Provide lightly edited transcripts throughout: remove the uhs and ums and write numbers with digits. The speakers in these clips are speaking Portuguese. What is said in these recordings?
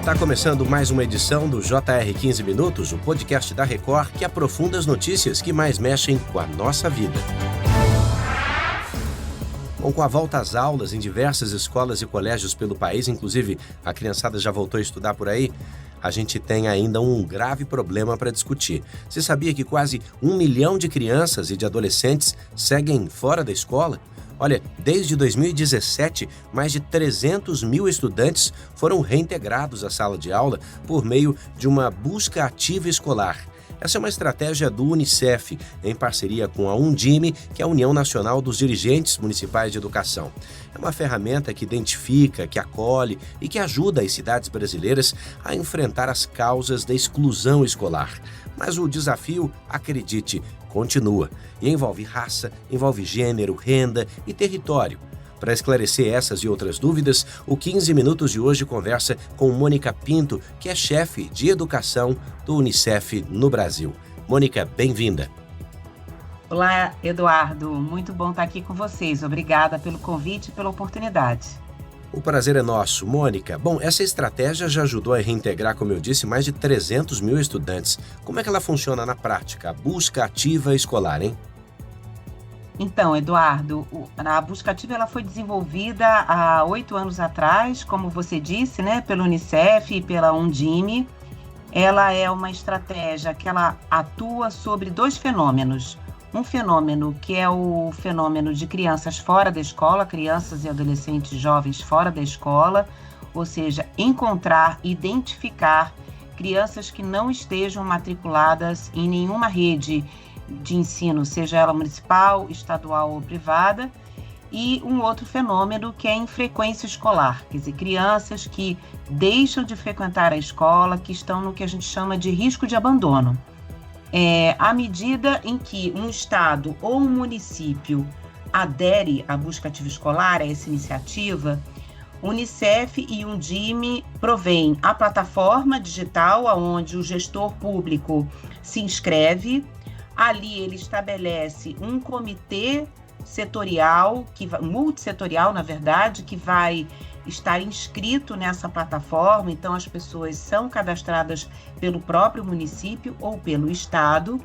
Está começando mais uma edição do JR 15 Minutos, o podcast da Record que aprofunda as notícias que mais mexem com a nossa vida. Bom, com a volta às aulas em diversas escolas e colégios pelo país, inclusive a criançada já voltou a estudar por aí, a gente tem ainda um grave problema para discutir. Você sabia que quase 1 milhão de crianças e de adolescentes seguem fora da escola? Olha, desde 2017, mais de 300 mil estudantes foram reintegrados à sala de aula por meio de uma busca ativa escolar. Essa é uma estratégia do Unicef, em parceria com a Undime, que é a União Nacional dos Dirigentes Municipais de Educação. É uma ferramenta que identifica, que acolhe e que ajuda as cidades brasileiras a enfrentar as causas da exclusão escolar. Mas o desafio, acredite, continua e envolve raça, envolve gênero, renda e território. Para esclarecer essas e outras dúvidas, o 15 Minutos de hoje conversa com Mônica Pinto, que é chefe de educação do Unicef no Brasil. Mônica, bem-vinda. Olá, Eduardo. Muito bom estar aqui com vocês. Obrigada pelo convite e pela oportunidade. O prazer é nosso. Mônica, bom, essa estratégia já ajudou a reintegrar, como eu disse, mais de 300 mil estudantes. Como é que ela funciona na prática, a busca ativa escolar, hein? Então, Eduardo, a busca ativa ela foi desenvolvida há 8 anos atrás, como você disse, né, pelo Unicef e pela Undime. Ela é uma estratégia que ela atua sobre 2 fenômenos. Um fenômeno que é o fenômeno de crianças fora da escola, crianças e adolescentes jovens fora da escola, ou seja, encontrar, identificar crianças que não estejam matriculadas em nenhuma rede de ensino, seja ela municipal, estadual ou privada, e um outro fenômeno que é a infrequência escolar, quer dizer, crianças que deixam de frequentar a escola, que estão no que a gente chama de risco de abandono. À medida em que um estado ou um município adere à busca ativa escolar, a essa iniciativa, Unicef e Undime provêm a plataforma digital onde o gestor público se inscreve. Ali ele estabelece um comitê setorial, multissetorial, na verdade, que vai estar inscrito nessa plataforma. Então, as pessoas são cadastradas pelo próprio município ou pelo estado.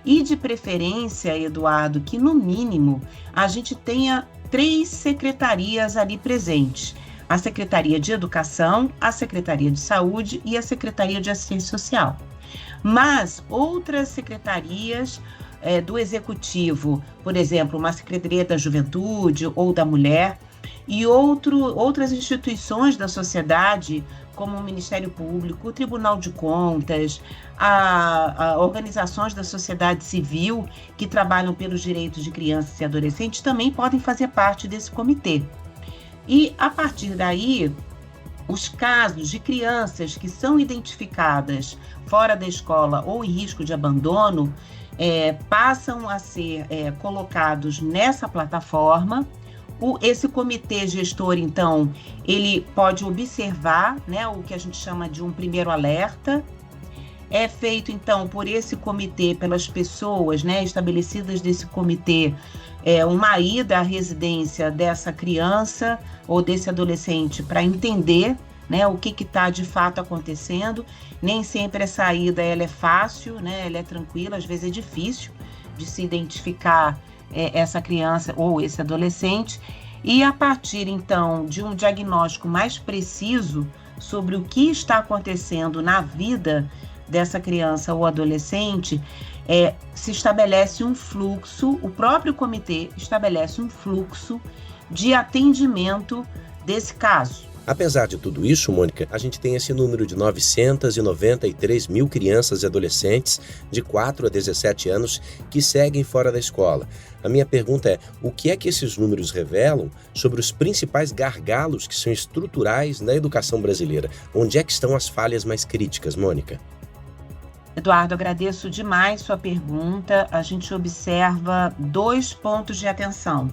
E, de preferência, Eduardo, que no mínimo a gente tenha 3 secretarias ali presentes. A Secretaria de Educação, a Secretaria de Saúde e a Secretaria de Assistência Social. Mas outras secretarias do Executivo, por exemplo, uma Secretaria da Juventude ou da Mulher, e outras instituições da sociedade, como o Ministério Público, o Tribunal de Contas, organizações da sociedade civil que trabalham pelos direitos de crianças e adolescentes, também podem fazer parte desse comitê. E, a partir daí, os casos de crianças que são identificadas fora da escola ou em risco de abandono passam a ser colocados nessa plataforma. Esse comitê gestor, então, ele pode observar, né, o que a gente chama de um primeiro alerta. É feito, então, por esse comitê, pelas pessoas, né, estabelecidas desse comitê, uma ida à residência dessa criança ou desse adolescente para entender, né, o que está de fato acontecendo. Nem sempre essa ida ela é fácil, né, ela é tranquila, às vezes é difícil de se identificar essa criança ou esse adolescente. E a partir, então, de um diagnóstico mais preciso sobre o que está acontecendo na vida dessa criança ou adolescente, se estabelece um fluxo, o próprio comitê estabelece um fluxo de atendimento desse caso. Apesar de tudo isso, Mônica, a gente tem esse número de 993 mil crianças e adolescentes de 4 a 17 anos que seguem fora da escola. A minha pergunta é, o que é que esses números revelam sobre os principais gargalos que são estruturais na educação brasileira? Onde é que estão as falhas mais críticas, Mônica? Eduardo, agradeço demais sua pergunta. A gente observa 2 pontos de atenção,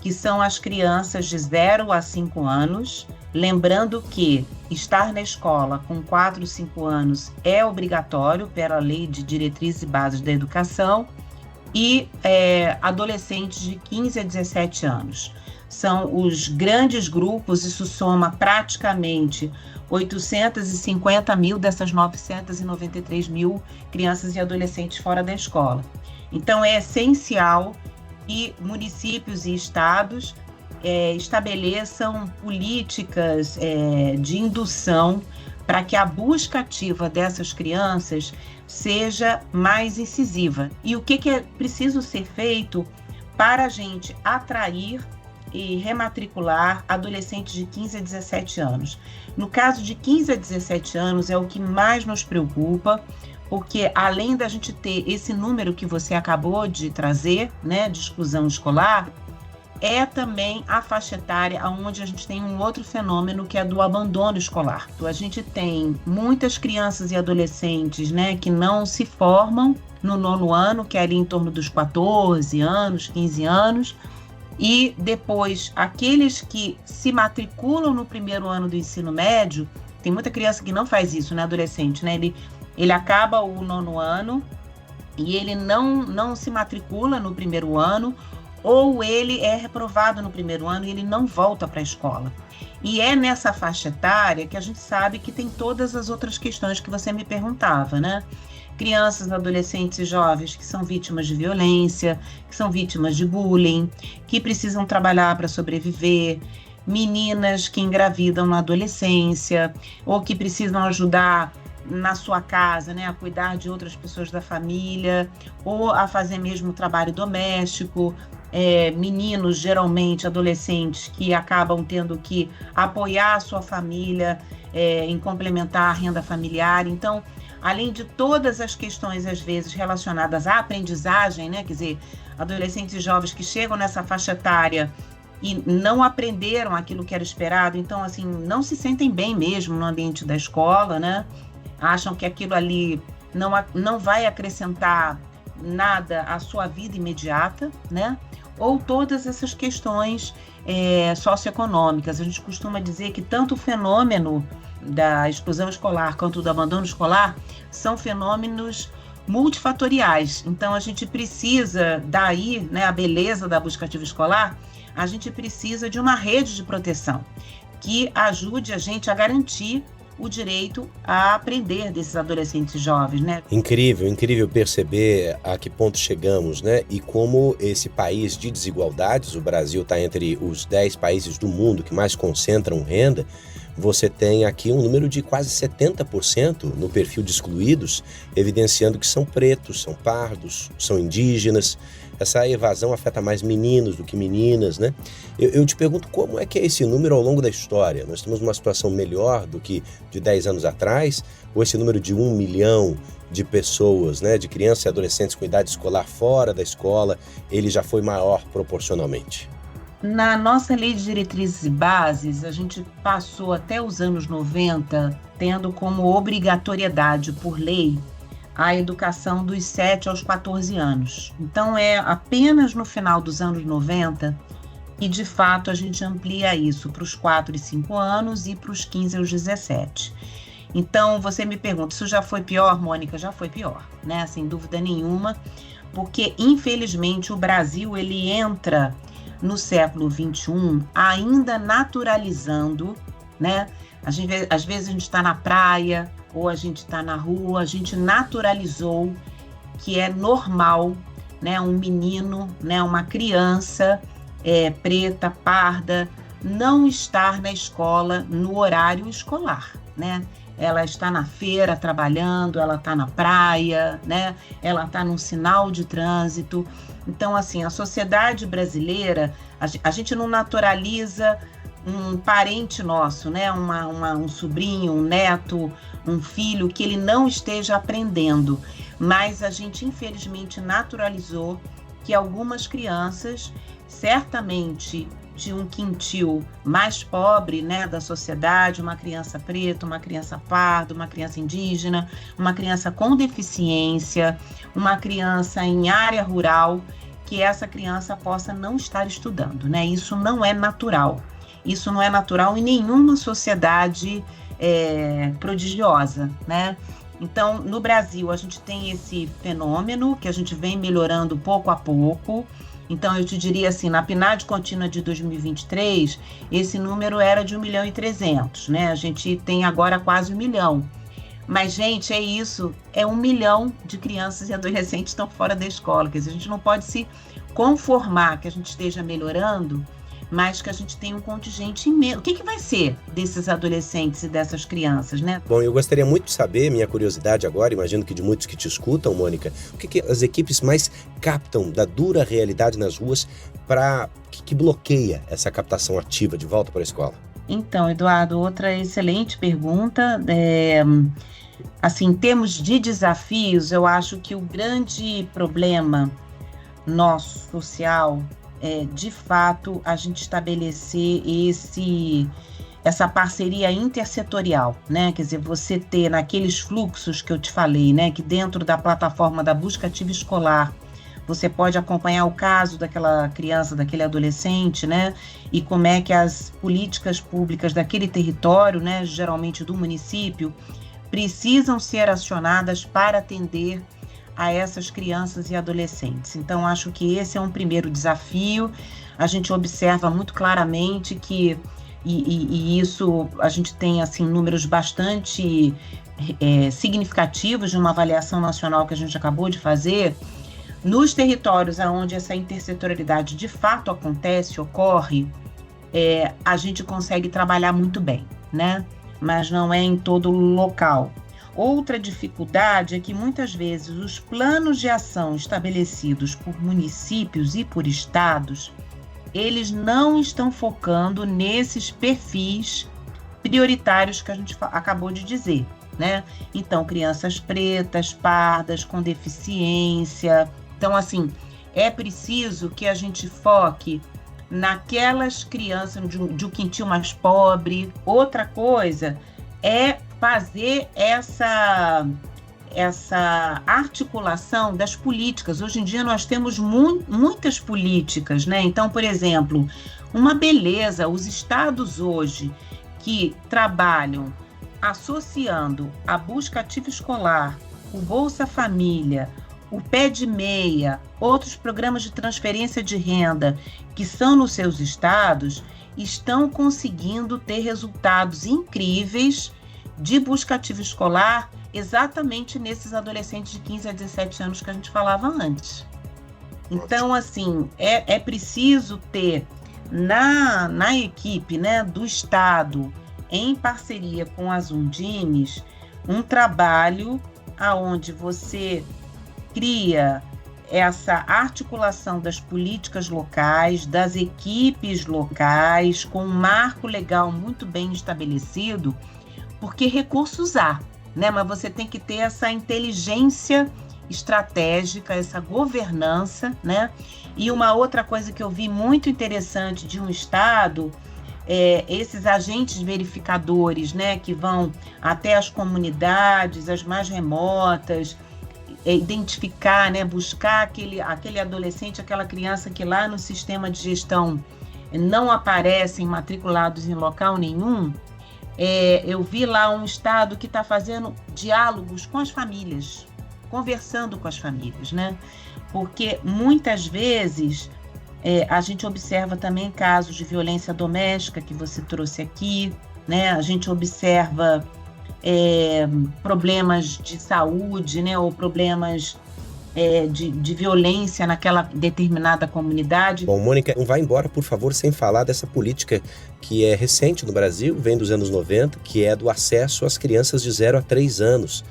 que são as crianças de 0 a 5 anos, lembrando que estar na escola com 4, 5 anos é obrigatório pela Lei de Diretrizes e Bases da Educação, e adolescentes de 15 a 17 anos. são os grandes grupos, isso soma praticamente 850 mil dessas 993 mil crianças e adolescentes fora da escola. Então, é essencial que municípios e estados estabeleçam políticas de indução para que a busca ativa dessas crianças seja mais incisiva. E o que é preciso ser feito para a gente atrair e rematricular adolescentes de 15 a 17 anos? No caso de 15 a 17 anos é o que mais nos preocupa, porque além da gente ter esse número que você acabou de trazer, né, de exclusão escolar, é também a faixa etária onde a gente tem um outro fenômeno que é do abandono escolar. Então, a gente tem muitas crianças e adolescentes, né, que não se formam no 9º ano, que é ali em torno dos 14 anos, 15 anos, e depois aqueles que se matriculam no 1º ano do ensino médio, tem muita criança que não faz isso, né, adolescente, né, ele acaba o 9º ano e ele não se matricula no 1º ano, ou ele é reprovado no 1º ano e ele não volta para a escola. E é nessa faixa etária que a gente sabe que tem todas as outras questões que você me perguntava, né? Crianças, adolescentes e jovens que são vítimas de violência, que são vítimas de bullying, que precisam trabalhar para sobreviver, meninas que engravidam na adolescência, ou que precisam ajudar na sua casa, né, a cuidar de outras pessoas da família, ou a fazer mesmo trabalho doméstico, meninos, geralmente adolescentes, que acabam tendo que apoiar a sua família em complementar a renda familiar. Então, além de todas as questões, às vezes, relacionadas à aprendizagem, né, quer dizer, adolescentes e jovens que chegam nessa faixa etária e não aprenderam aquilo que era esperado, então, assim, não se sentem bem mesmo no ambiente da escola, né? Acham que aquilo ali não vai acrescentar nada à sua vida imediata, né? Ou todas essas questões socioeconômicas. A gente costuma dizer que tanto o fenômeno da exclusão escolar quanto do abandono escolar são fenômenos multifatoriais. Então, a gente precisa, daí, né, a beleza da busca ativa escolar, a gente precisa de uma rede de proteção que ajude a gente a garantir o direito a aprender desses adolescentes jovens, né? Incrível, incrível perceber a que ponto chegamos, né? E como esse país de desigualdades, o Brasil está entre os 10 países do mundo que mais concentram renda, você tem aqui um número de quase 70% no perfil de excluídos, evidenciando que são pretos, são pardos, são indígenas. Essa evasão afeta mais meninos do que meninas, né? Eu te pergunto como é que é esse número ao longo da história? Nós temos uma situação melhor do que de 10 anos atrás? Ou esse número de 1 milhão de pessoas, né, de crianças e adolescentes com idade escolar fora da escola, ele já foi maior proporcionalmente? Na nossa Lei de Diretrizes e Bases, a gente passou até os anos 90 tendo como obrigatoriedade por lei a educação dos 7 aos 14 anos. Então, é apenas no final dos anos 90 que, de fato, a gente amplia isso para os 4 e 5 anos e para os 15 aos 17. Então, você me pergunta, isso já foi pior, Mônica? Já foi pior, né? Sem dúvida nenhuma, porque, infelizmente, o Brasil, ele entra no século XXI ainda naturalizando, né? Às vezes a gente está na praia, ou a gente está na rua, a gente naturalizou que é normal, né, um menino, né, uma criança preta, parda, não estar na escola no horário escolar, né? Ela está na feira trabalhando, ela está na praia, né? Ela está num sinal de trânsito. Então, assim, a sociedade brasileira, a gente não naturaliza um parente nosso, né? Um sobrinho, um neto, um filho, que ele não esteja aprendendo. Mas a gente, infelizmente, naturalizou que algumas crianças, certamente de um quintil mais pobre, né, da sociedade, uma criança preta, uma criança parda, uma criança indígena, uma criança com deficiência, uma criança em área rural, que essa criança possa não estar estudando, né? Isso não é natural. Isso não é natural em nenhuma sociedade prodigiosa, né? Então, no Brasil, a gente tem esse fenômeno que a gente vem melhorando pouco a pouco. Então, eu te diria assim, na PNAD contínua de 2023, esse número era de 1.300.000, né? A gente tem agora quase 1 milhão. Mas, gente, é isso, é 1 milhão de crianças e adolescentes que estão fora da escola. Quer dizer, a gente não pode se conformar que a gente esteja melhorando, mas que a gente tem um contingente imenso. O que vai ser desses adolescentes e dessas crianças, né? Bom, eu gostaria muito de saber, minha curiosidade agora, imagino que de muitos que te escutam, Mônica, o que as equipes mais captam da dura realidade nas ruas para que bloqueia essa captação ativa de volta para a escola? Então, Eduardo, outra excelente pergunta. Assim, em termos de desafios, eu acho que o grande problema nosso social é, de fato, a gente estabelecer essa parceria intersetorial, né? Quer dizer, você ter naqueles fluxos que eu te falei, né? Que dentro da plataforma da busca ativa escolar, você pode acompanhar o caso daquela criança, daquele adolescente, né? E como é que as políticas públicas daquele território, né? Geralmente do município, precisam ser acionadas para atender a essas crianças e adolescentes. Então, acho que esse é um primeiro desafio. A gente observa muito claramente que, e isso a gente tem assim números bastante significativos de uma avaliação nacional que a gente acabou de fazer. Nos territórios onde essa intersetorialidade de fato acontece, ocorre, a gente consegue trabalhar muito bem, né? Mas não é em todo local. Outra dificuldade é que muitas vezes os planos de ação estabelecidos por municípios e por estados, eles não estão focando nesses perfis prioritários que a gente acabou de dizer, né? Então, crianças pretas, pardas, com deficiência. Então, assim, é preciso que a gente foque naquelas crianças de um quintil mais pobre. Outra coisa é fazer essa articulação das políticas. Hoje em dia nós temos muitas políticas, né? Então, por exemplo, uma beleza, os estados hoje que trabalham associando a busca ativa escolar, o Bolsa Família, o Pé de Meia, outros programas de transferência de renda que são nos seus estados, estão conseguindo ter resultados incríveis de busca ativa escolar exatamente nesses adolescentes de 15 a 17 anos que a gente falava antes. Então, assim, é preciso ter na equipe, né, do Estado, em parceria com as Undimes, um trabalho aonde você cria essa articulação das políticas locais, das equipes locais, com um marco legal muito bem estabelecido, porque recursos há, né? Mas você tem que ter essa inteligência estratégica, essa governança, né? E uma outra coisa que eu vi muito interessante de um estado, esses agentes verificadores, né? Que vão até as comunidades, as mais remotas, identificar, né? Buscar aquele adolescente, aquela criança que lá no sistema de gestão não aparecem matriculados em local nenhum. Eu vi lá um estado que está fazendo diálogos com as famílias, conversando com as famílias, né? Porque muitas vezes a gente observa também casos de violência doméstica que você trouxe aqui, né? A gente observa problemas de saúde, né? Ou problemas de violência naquela determinada comunidade. Bom, Mônica, não vai embora, por favor, sem falar dessa política que é recente no Brasil, vem dos anos 90, que é do acesso às crianças de 0 a 3 anos.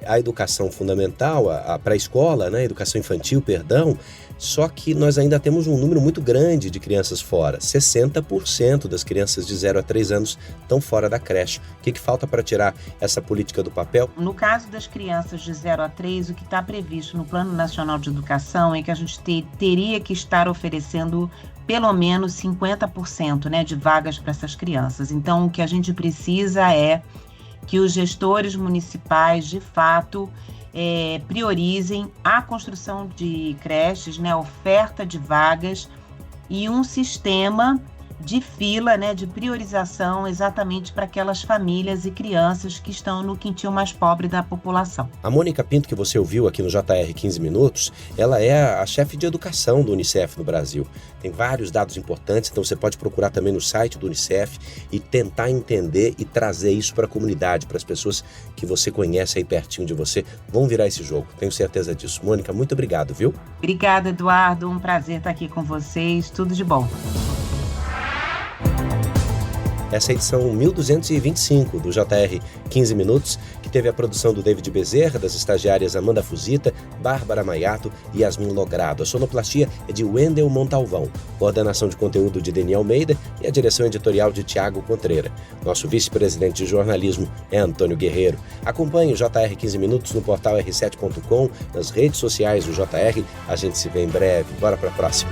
A educação fundamental, a pré-escola, né, a educação infantil, perdão, só que nós ainda temos um número muito grande de crianças fora. 60% das crianças de 0 a 3 anos estão fora da creche. O que falta para tirar essa política do papel? No caso das crianças de 0 a 3, o que está previsto no Plano Nacional de Educação é que a gente teria que estar oferecendo pelo menos 50%, né, de vagas para essas crianças. Então, o que a gente precisa é que os gestores municipais, de fato, priorizem a construção de creches, né, oferta de vagas e um sistema de fila, né, de priorização exatamente para aquelas famílias e crianças que estão no quintil mais pobre da população. A Mônica Pinto, que você ouviu aqui no JR 15 Minutos, ela é a chefe de educação do Unicef no Brasil. Tem vários dados importantes, então você pode procurar também no site do Unicef e tentar entender e trazer isso para a comunidade, para as pessoas que você conhece aí pertinho de você. Vão virar esse jogo, tenho certeza disso. Mônica, muito obrigado, viu? Obrigada, Eduardo. Um prazer estar aqui com vocês. Tudo de bom. Essa é a edição 1225 do JR 15 Minutos, que teve a produção do David Bezerra, das estagiárias Amanda Fusita, Bárbara Maiato e Yasmin Logrado. A sonoplastia é de Wendel Montalvão, coordenação de conteúdo de Deni Almeida e a direção editorial de Tiago Contreira. Nosso vice-presidente de jornalismo é Antônio Guerreiro. Acompanhe o JR 15 Minutos no portal r7.com, nas redes sociais do JR. A gente se vê em breve. Bora para a próxima.